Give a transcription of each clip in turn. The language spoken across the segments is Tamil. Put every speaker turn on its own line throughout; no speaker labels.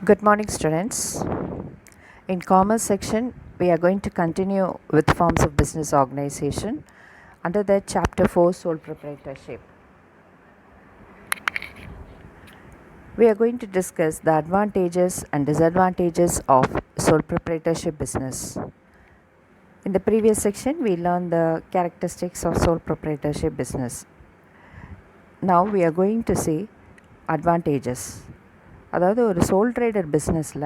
Good morning, students. In commerce section, we are going to continue with forms of business organization. Under that, chapter 4, sole proprietorship. We are going to discuss the advantages and disadvantages of sole proprietorship business. In the previous section, we learned the characteristics of sole proprietorship business. Now we are going to see advantages. அதாவது ஒரு சோல் ட்ரேடர் பிஸ்னஸில்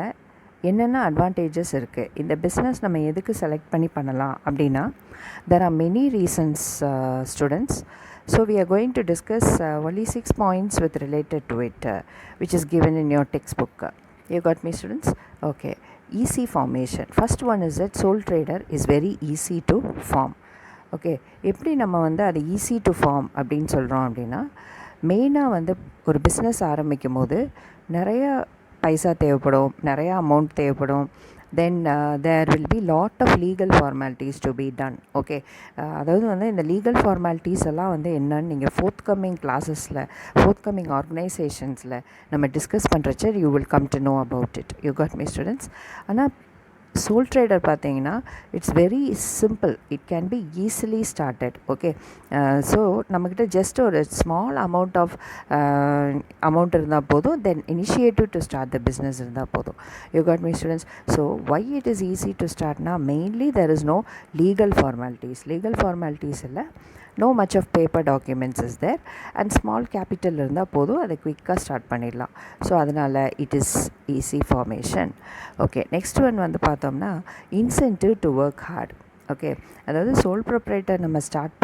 என்னென்ன அட்வான்டேஜஸ் இருக்குது, இந்த பிஸ்னஸ் நம்ம எதுக்கு செலக்ட் பண்ணி பண்ணலாம் அப்படின்னா, there are many reasons students. So we are going to discuss only 6 points with related to it, which is given in your textbook. You got me, students? Okay. Easy formation. First one is that sole trader is very easy to form. Okay, எப்படி நம்ம வந்து அது ஈஸி டு ஃபார்ம் அப்படின்னு சொல்கிறோம் அப்படின்னா, மெயினாக வந்து ஒரு பிஸ்னஸ் ஆரம்பிக்கும் போது நிறைய பைசா தேவைப்படும், நிறையா அமௌண்ட் தேவைப்படும். Then there will be lot of legal formalities to be done. Okay, அதாவது வந்து இந்த லீகல் ஃபார்மாலிட்டிஸ் எல்லாம் வந்து என்னன்னு நீங்கள் ஃபோர்த்கம்மிங் கிளாஸஸில், ஃபோர்த்கம்மிங் ஆர்கனைசேஷன்ஸில் நம்ம டிஸ்கஸ் பண்ணுறச்ச you will come to know about it. You got me, students? ஆனால் சோல் ட்ரேடர் பார்த்தீங்கன்னா it's very simple. It can be easily started. Okay, so நம்மக்கிட்ட ஜஸ்ட் ஒரு ஸ்மால் அமௌண்ட் இருந்தால் போதும். Then initiative to start the business இருந்தால் போதும். You got me, students? So why it is easy to ஸ்டார்ட்னா, mainly there is no legal formalities இல்லை. no much of paper documents is there, and small capital இருந்தால் போதும், அதை குயிக்காக ஸ்டார்ட் பண்ணிடலாம். ஸோ அதனால் it is easy formation. Okay, next one வந்து பார்த்தோம்னா incentive to work hard. Okay, அதாவது சோல் ப்ரொப்ரைட்டர் நம்ம ஸ்டார்ட்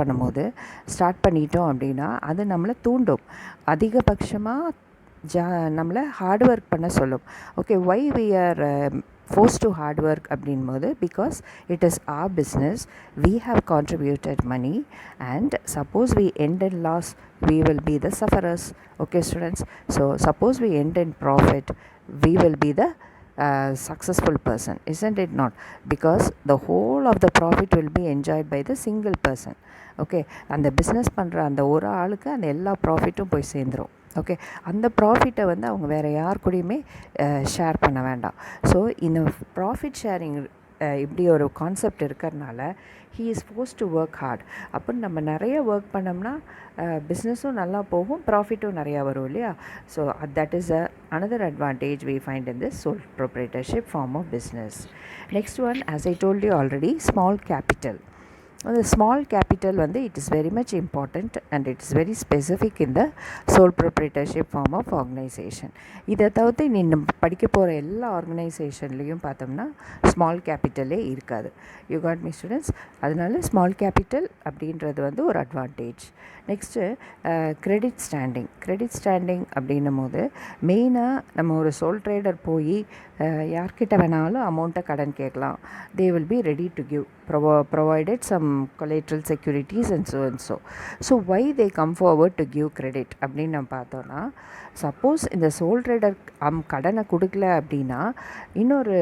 பண்ணிட்டோம் அப்படின்னா அது நம்மளை தூண்டும், அதிகபட்சமாக நம்மளை ஹார்ட் ஒர்க் பண்ண சொல்லும். Okay, why we are forced to hard work அப்படின்போது, because it is our business, we have contributed money, and suppose we end in loss, we will be the sufferers. Okay, students? So suppose we end in profit, we will be the successful person, isn't it not? Because the whole of the profit will be enjoyed by the single person. Okay, அந்த பிஸ்னஸ் பண்ணுற அந்த ஒரு ஆளுக்கு அந்த எல்லா ப்ராஃபிட்டும் போய் சேர்ந்துடும். ஓகே, அந்த ப்ராஃபிட்டை வந்து அவங்க வேறு யார் கூடயுமே ஷேர் பண்ண வேண்டாம். ஸோ இந்த ப்ராஃபிட் ஷேரிங் இப்படி ஒரு கான்செப்ட் இருக்கிறதுனால he is forced to work hard. அப்போ நம்ம நிறைய ஒர்க் பண்ணோம்னா பிஸ்னஸும் நல்லா போகும், ப்ராஃபிட்டும் நிறையா வரும் இல்லையா? So that is another advantage we find in this sole proprietorship form of business. Next one, as I told you already, small capital. The small capital வந்து it is very much important, and it is very specific in the sole proprietorship form of organization. இதை தவிர்த்து நீ படிக்க போகிற எல்லா ஆர்கனைசேஷன்லேயும் பார்த்தோம்னா ஸ்மால் கேபிட்டலே இருக்காது. You got me, students? அதனால ஸ்மால் கேபிட்டல் அப்படின்றது வந்து ஒரு அட்வான்டேஜ். நெக்ஸ்ட்டு கிரெடிட் ஸ்டாண்டிங் அப்படின்னும் போது மெயினாக நம்ம ஒரு சோல் ட்ரேடர் போய் யார்கிட்ட வேணாலும் அமௌண்ட்டை கடன் கேட்கலாம். They will be ready to give provided some collateral securities and so. So why they come forward to give credit அப்படின்னு நம்ம பார்த்தோன்னா, சப்போஸ் இந்த சோல் ட்ரேடர் கடனை கொடுக்கல அப்படின்னா இன்னொரு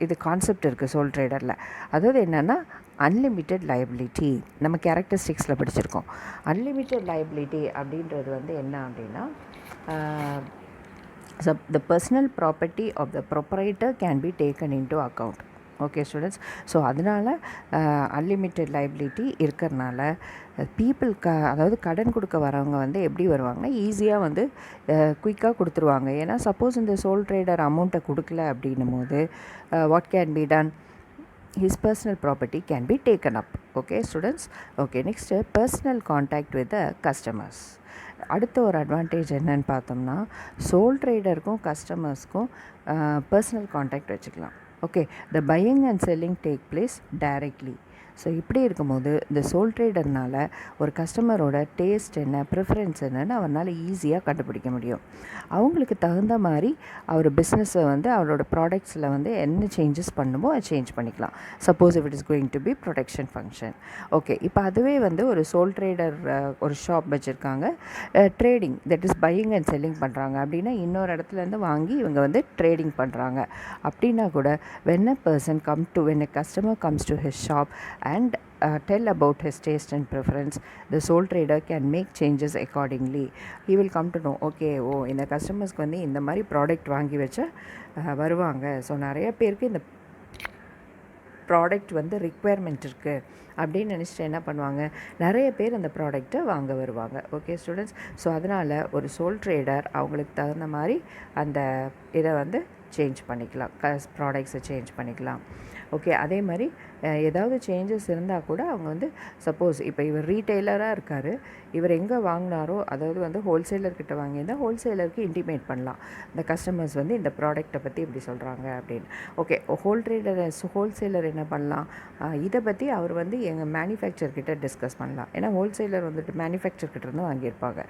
இது கான்செப்ட் இருக்குது சோல் ட்ரேடரில். அதாவது என்னென்னா அன்லிமிட்டெட் லைபிலிட்டி. நம்ம கேரக்டரிஸ்டிக்ஸில் படிச்சிருக்கோம். அன்லிமிட்டெட் லைபிலிட்டி அப்படின்றது வந்து என்ன அப்படின்னா, the personal property of the proprietor can be taken into account. Okay, students? So அதனால் அன்லிமிட்டெட் லைபிலிட்டி இருக்கிறனால பீப்புள் அதாவது கடன் கொடுக்க வரவங்க வந்து எப்படி வருவாங்கன்னா, ஈஸியாக வந்து குயிக்காக கொடுத்துருவாங்க. ஏன்னா சப்போஸ் இந்த சோல் ட்ரேடர் அமௌண்ட்டை கொடுக்கல அப்படின்னும் போது what can be done? his personal property can be taken up. Okay, students? Okay, next, personal contact with the customers. அடுத்த ஒரு அட்வான்டேஜ் என்னன்னு பார்த்தோம்னா, சோல் ட்ரேடருக்கும் கஸ்டமர்ஸ்க்கும் பர்சனல் கான்டாக்ட் வச்சுக்கலாம். Okay, the buying and selling take place directly. So இப்படி இருக்கும்போது இந்த சோல் ட்ரேடர்னால் ஒரு கஸ்டமரோட டேஸ்ட் என்ன, ப்ரிஃபரன்ஸ் என்னன்னு அவரால் ஈஸியாக கண்டுபிடிக்க முடியும். அவங்களுக்கு தகுந்த மாதிரி அவர் பிஸ்னஸை வந்து அவரோட ப்ராடக்ட்ஸில் வந்து என்ன சேஞ்சஸ் பண்ணுமோ அதை சேஞ்ச் பண்ணிக்கலாம். Suppose if it is going to be production function. Okay, இப்போ அதுவே வந்து ஒரு சோல் ட்ரேடர் ஒரு ஷாப் வச்சுருக்காங்க, trading, that is buying and selling பண்ணுறாங்க அப்படின்னா, இன்னொரு இடத்துலேருந்து வாங்கி இவங்க வந்து ட்ரேடிங் பண்ணுறாங்க அப்படின்னா கூட when a customer comes to his shop and tell about his taste and preference. The sole trader can make changes accordingly. He will come to know, okay, இந்த கஸ்டமர்ஸ்க்கு வந்து இந்த மாதிரி ப்ராடக்ட் வாங்கி வச்ச வருவாங்க. ஸோ நிறைய பேருக்கு இந்த ப்ராடக்ட் வந்து ரிக்வயர்மெண்ட் இருக்குது அப்படின்னு நினச்சிட்டு என்ன பண்ணுவாங்க, நிறைய பேர் அந்த ப்ராடக்ட்டை வாங்க வருவாங்க. ஓகே ஸ்டூடெண்ட்ஸ், ஸோ அதனால் ஒரு சோல் ட்ரேடர் அவங்களுக்கு தகுந்த மாதிரி அந்த இதை வந்து சேஞ்ச் பண்ணிக்கலாம், ப்ராடக்ட்ஸை சேஞ்ச் பண்ணிக்கலாம். ஓகே, அதே மாதிரி ஏதாவது சேஞ்சஸ் இருந்தால் கூட அவங்க வந்து சப்போஸ் இப்போ இவர் ரீட்டெய்லராக இருக்கார், இவர் எங்கே வாங்கினாரோ, அதாவது வந்து ஹோல்சேலர்கிட்ட வாங்கியிருந்தால் ஹோல்சேலருக்கு இன்டிமேட் பண்ணலாம், இந்த கஸ்டமர்ஸ் வந்து இந்த ப்ராடக்ட்டை பற்றி இப்படி சொல்கிறாங்க அப்படின்னு. ஓகே, ஹோல்சேலர் என்ன பண்ணலாம், இதை பற்றி அவர் வந்து எங்கள் மேனுஃபேக்சர்கிட்ட டிஸ்கஸ் பண்ணலாம். ஏன்னா ஹோல்சேலர் வந்துட்டு மேனுஃபேக்சர்கிட்டருந்து வாங்கியிருப்பாங்க.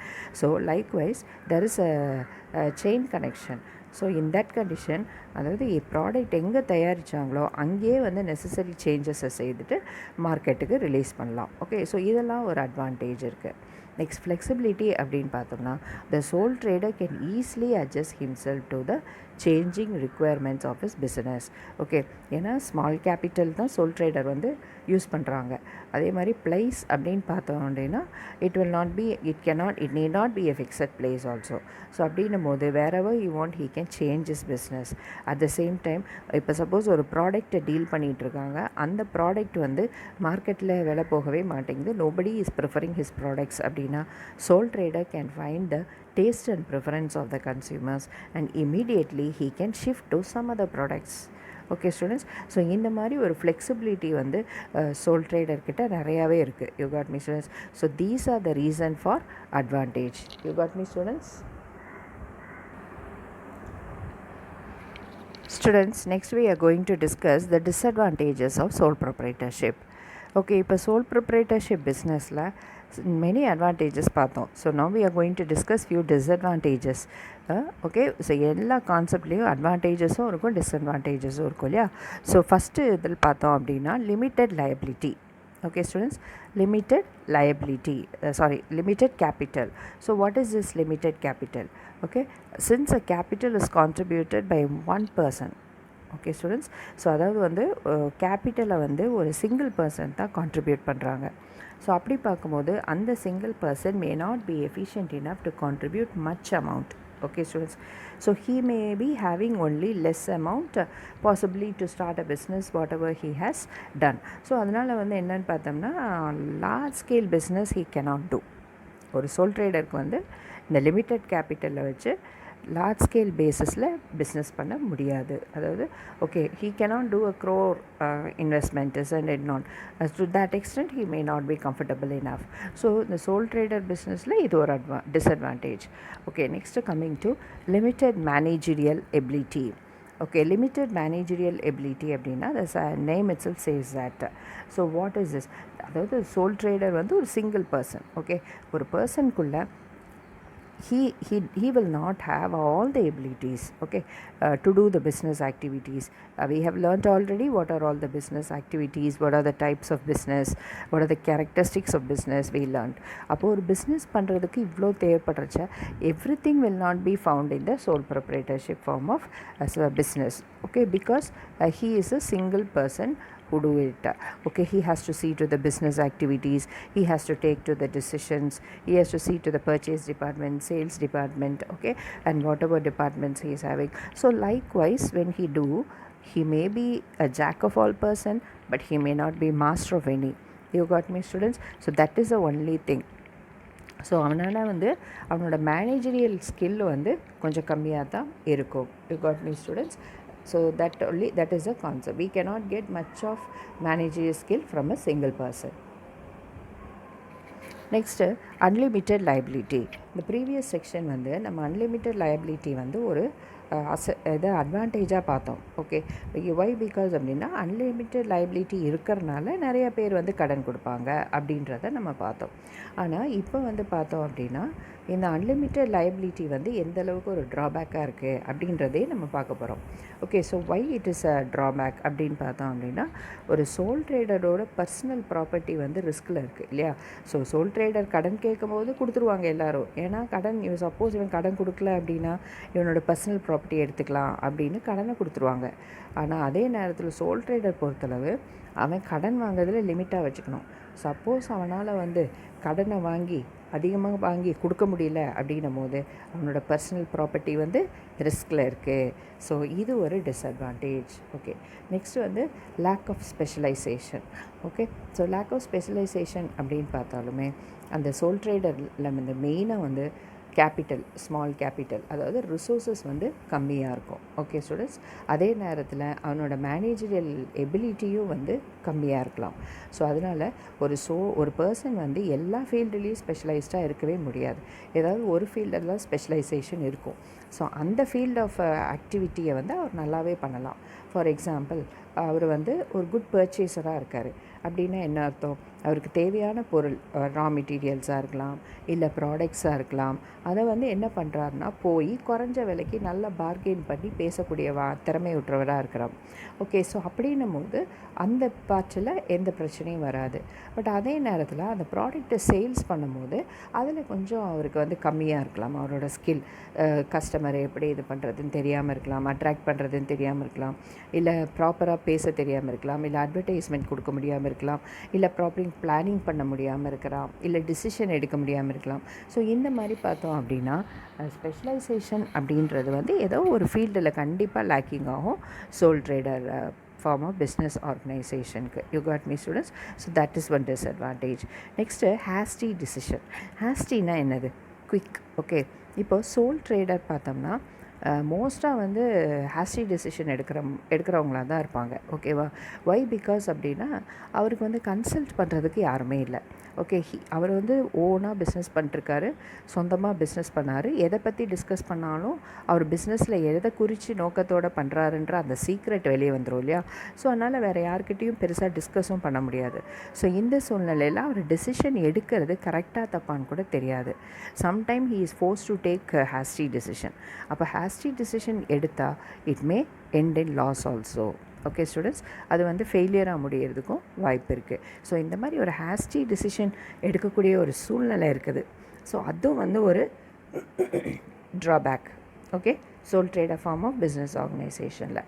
So likewise there is a chain connection. So in that condition, அதாவது ப்ராடக்ட் எங்கே தயாரித்தாங்களோ அங்கேயே வந்து நெசசரி சேஞ்சஸை செய்துட்டு மார்க்கெட்டுக்கு ரிலீஸ் பண்ணலாம். ஓகே, ஸோ இதெல்லாம் ஒரு அட்வான்டேஜ் இருக்குது. நெக்ஸ்ட் ஃப்ளெக்சிபிலிட்டி அப்படின்னு பார்த்தோம்னா, the sole trader can easily adjust himself to the changing requirements of his business. Okay, ஏன்னா ஸ்மால் கேபிட்டல் தான் சோல் ட்ரேடர் வந்து யூஸ் பண்ணுறாங்க. அதே மாதிரி ப்ளேஸ் அப்படின்னு பார்த்தோம் அப்படின்னா, it need not be a fixed place also. So அப்படின்னும் போது wherever you want he can change is business. At the same time இப்போ சப்போஸ் ஒரு ப்ராடக்ட்டை டீல் பண்ணிகிட்ருக்காங்க, அந்த ப்ராடக்ட் வந்து மார்க்கெட்டில் விலை போகவே மாட்டேங்குது, nobody is preferring his products அப்படின்னா, sole trader can find the taste and preference of the consumers and immediately he can shift to some other products. Okay students, so இந்த மாதிரி ஒரு ஃப்ளெக்சிபிலிட்டி வந்து சோல் ட்ரேடர்கிட்ட நிறையாவே இருக்குது. You got me students? So these are the reason for advantage. You got me students? Students, next we are going to discuss the disadvantages of sole proprietorship. Okay, இப்போ sole proprietorship businessல many advantages பார்த்தோம். So now we are going to discuss few disadvantages. Okay, so எல்லா கான்செப்ட்லேயும் அட்வான்டேஜஸும் இருக்கும், டிஸ்அட்வான்டேஜஸும் இருக்கும் இல்லையா? ஸோ ஃபஸ்ட்டு இதில் பார்த்தோம் அப்படின்னா limited liability. Okay students, limited capital. So what is this limited capital? Okay, since a capital is contributed by one person. Okay students, so அதாவது வந்து கேபிட்டலை வந்து ஒரு சிங்கிள் பர்சன் தான் கான்ட்ரிபியூட் பண்ணுறாங்க. ஸோ அப்படி பார்க்கும்போது அந்த single person may not be efficient enough to contribute much amount. Okay students, so he may be having only less amount possibly to start a business whatever he has done. So அதனால் வந்து என்னன்னு பார்த்தோம்னா, large scale business he cannot do. ஒரு சோல் ட்ரேடருக்கு வந்து இந்த லிமிட்டட் கேபிட்டலில் வச்சு லார்ஜ் ஸ்கேல் பேஸிஸில் பிஸ்னஸ் பண்ண முடியாது. அதாவது okay, he cannot do a crore investment, isn't it not? To that extent he may not be comfortable enough. So இந்த சோல் ட்ரேடர் பிஸ்னஸில் இது ஒரு disadvantage. Okay, next coming to limited managerial ability. Okay, limited managerial ability அப்படின்னா the name itself says that. So what is this? அதாவது சோல் ட்ரேடர் வந்து ஒரு சிங்கிள் பர்சன். ஓகே, ஒரு பர்சனுக்குள்ளே he will not have all the abilities, okay, to do the business activities. We have learnt already what are all the business activities, what are the types of business, what are the characteristics of business we learned. அப்போ ஒரு business பண்ணுறதுக்கு இவ்வளோ தேவைப்படுறச்ச everything will not be found in the sole proprietorship form of as a business. Okay, because he is a single person who do it. Okay, he has to see to the business activities, he has to take to the decisions, he has to see to the purchase department, sales department, okay, and whatever departments he is having. So likewise, when he may be a jack of all person, but he may not be master of any. You got me students? So that is the only thing. So அவனால் வந்து அவனோட மேனேஜரியல் ஸ்கில் வந்து கொஞ்சம் கம்மியாக தான் இருக்கும். You got me students? So that is a concept. We cannot get much of managerial skill from a single person. Next, unlimited liability. இந்த ப்ரீவியஸ் செக்ஷன் வந்து நம்ம அன்லிமிட்டட் liability வந்து ஒரு இதை அட்வான்டேஜாக பார்த்தோம். ஓகே, ஒய் பிகாஸ் அப்படின்னா அன்லிமிட்டட் லைபிலிட்டி இருக்கிறனால நிறைய பேர் வந்து கடன் கொடுப்பாங்க அப்படின்றத நம்ம பார்த்தோம். ஆனால் இப்போ வந்து பார்த்தோம் அப்படின்னா இந்த அன்லிமிட்டட் லைபிலிட்டி வந்து எந்த அளவுக்கு ஒரு ட்ராபேக்காக இருக்குது அப்படின்றதே நம்ம பார்க்க போகிறோம். Okay, so why it is a drawback அப்படின்னு பார்த்தோம் அப்படின்னா, ஒரு சோல் ட்ரேடரோட பர்சனல் ப்ராப்பர்ட்டி வந்து ரிஸ்கில் இருக்குது இல்லையா? ஸோ சோல் ட்ரேடர் கடன் கேட்கும்போது கொடுத்துருவாங்க எல்லோரும். ஏன்னா சப்போஸ் இவன் கடன் கொடுக்கல அப்படின்னா இவனோட பர்சனல் ப்ராப்பர்ட்டி எடுத்துக்கலாம் அப்படின்னு கடனை கொடுத்துருவாங்க. ஆனால் அதே நேரத்தில் சோல் ட்ரேடர் பொறுத்தளவு அவன் கடன் வாங்குறதுல லிமிட்டாக வச்சுக்கணும். சப்போஸ் அவனால் வந்து கடனை வாங்கி அதிகமாக வாங்கி கொடுக்க முடியல அப்படின்னும் போது அவனோட பர்சனல் ப்ராப்பர்ட்டி வந்து ரிஸ்கில் இருக்குது. ஸோ இது ஒரு டிஸ்அட்வான்டேஜ். ஓகே, நெக்ஸ்ட்டு வந்து lack of specialisation. Okay, so lack of specialisation அப்படின்னு பார்த்தாலுமே அந்த சோல் ட்ரேடரில் வந்து மெயினாக வந்து கேபிட்டல், ஸ்மால் கேபிட்டல், அதாவது ரிசோர்ஸஸ் வந்து கம்மியாக இருக்கும். ஓகே ஸ்டூடெண்ட்ஸ், அதே நேரத்தில் அவனோட மேனேஜரியல் எபிலிட்டியும் வந்து கம்மியாக இருக்கலாம். ஸோ அதனால் ஒரு பர்சன் வந்து எல்லா ஃபீல்டுலேயும் ஸ்பெஷலைஸ்டாக இருக்கவே முடியாது. ஏதாவது ஒரு ஃபீல்டில் ஸ்பெஷலைசேஷன் இருக்கும். ஸோ அந்த ஃபீல்ட் ஆஃப் ஆக்டிவிட்டியை வந்து அவர் நல்லாவே பண்ணலாம். ஃபார் எக்ஸாம்பிள், அவர் வந்து ஒரு குட் பர்ச்சேஸராக இருக்கார் அப்படின்னா என்ன அர்த்தம்? அவருக்கு தேவையான பொருள், ரா மெட்டீரியல்ஸாக இருக்கலாம், இல்லை ப்ராடக்ட்ஸாக இருக்கலாம், அதை வந்து என்ன பண்ணுறாருனா போய் குறைஞ்ச விலைக்கு நல்லா பார்கெயின் பண்ணி பேசக்கூடிய திறமை விட்டுறவராக இருக்கிறார். ஓகே, ஸோ அப்படின்னும் போது அந்த பாட்சில் எந்த பிரச்சனையும் வராது. பட் அதே நேரத்தில் அந்த ப்ராடக்ட்டை சேல்ஸ் பண்ணும்போது அதில் கொஞ்சம் அவருக்கு வந்து கம்மியாக இருக்கலாம். அவரோட ஸ்கில், கஸ்டமரை எப்படி இது பண்ணுறதுன்னு தெரியாமல் இருக்கலாம், அட்ராக்ட் பண்ணுறதுன்னு தெரியாமல் இருக்கலாம், இல்லை ப்ராப்பராக பேச தெரியாமல் இருக்கலாம், இல்லை அட்வர்டைஸ்மெண்ட் கொடுக்க முடியாமல் இருக்கலாம், இல்லை ப்ராப்பரிங் பிளானிங் பண்ண முடியாமல் இருக்கலாம், இல்லை டிசிஷன் எடுக்க முடியாமல் இருக்கலாம். ஸோ இந்த மாதிரி பார்த்தோம் அப்படின்னா ஸ்பெஷலைசேஷன் அப்படின்றது வந்து ஏதோ ஒரு ஃபீல்டில் கண்டிப்பாக லேக்கிங் ஆகும் soul trader form of business organization. You got me students? So that is one disadvantage. Next, hasty decision. Hasty na என்னது? Quick. Okay, இப்போ சோல் ட்ரேடர் பார்த்தோம்னா மோஸ்ட்டாக வந்து ஹாஸ்டி டெசிஷன் எடுக்கிறவங்களாக தான் இருப்பாங்க. ஓகேவா? ஒய் பிகாஸ் அப்படின்னா அவருக்கு வந்து கன்சல்ட் பண்ணுறதுக்கு யாருமே இல்லை. ஓகே, அவர் வந்து ஓனாக பிஸ்னஸ் பண்ணிட்டுருக்காரு, சொந்தமாக பிஸ்னஸ் பண்ணார். எதை பற்றி டிஸ்கஸ் பண்ணாலும் அவர் பிஸ்னஸில் எதை குறித்து நோக்கத்தோடு பண்ணுறாருன்ற அந்த சீக்ரெட் வெளியே வந்துடும் இல்லையா? ஸோ அதனால் வேறு யார்கிட்டையும் பெருசாக டிஸ்கஸும் பண்ண முடியாது. ஸோ இந்த சூழ்நிலையில் அவர் டெசிஷன் எடுக்கிறது கரெக்டாக தப்பான்னு கூட தெரியாது. Sometime he is force to take hasty decision. அப்போ ஹாஸ்டி டெசிஷன் எடுத்தால் it may end in loss also. Okay students, அது வந்து ஃபெயிலியராக முடியறதுக்கும் வாய்ப்பு இருக்குது. ஸோ இந்த மாதிரி ஒரு ஹாஸ்டி டிசிஷன் எடுக்கக்கூடிய ஒரு சூழ்நிலை இருக்குது. ஸோ அதுவும் வந்து ஒரு drawback. Okay, sole trader form of business ஆர்கனைசேஷனில்.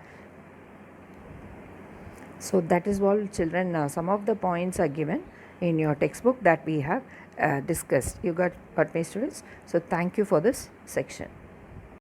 So that is all children, some of the points are given in your textbook that we have discussed. You got me students? So thank you for this section.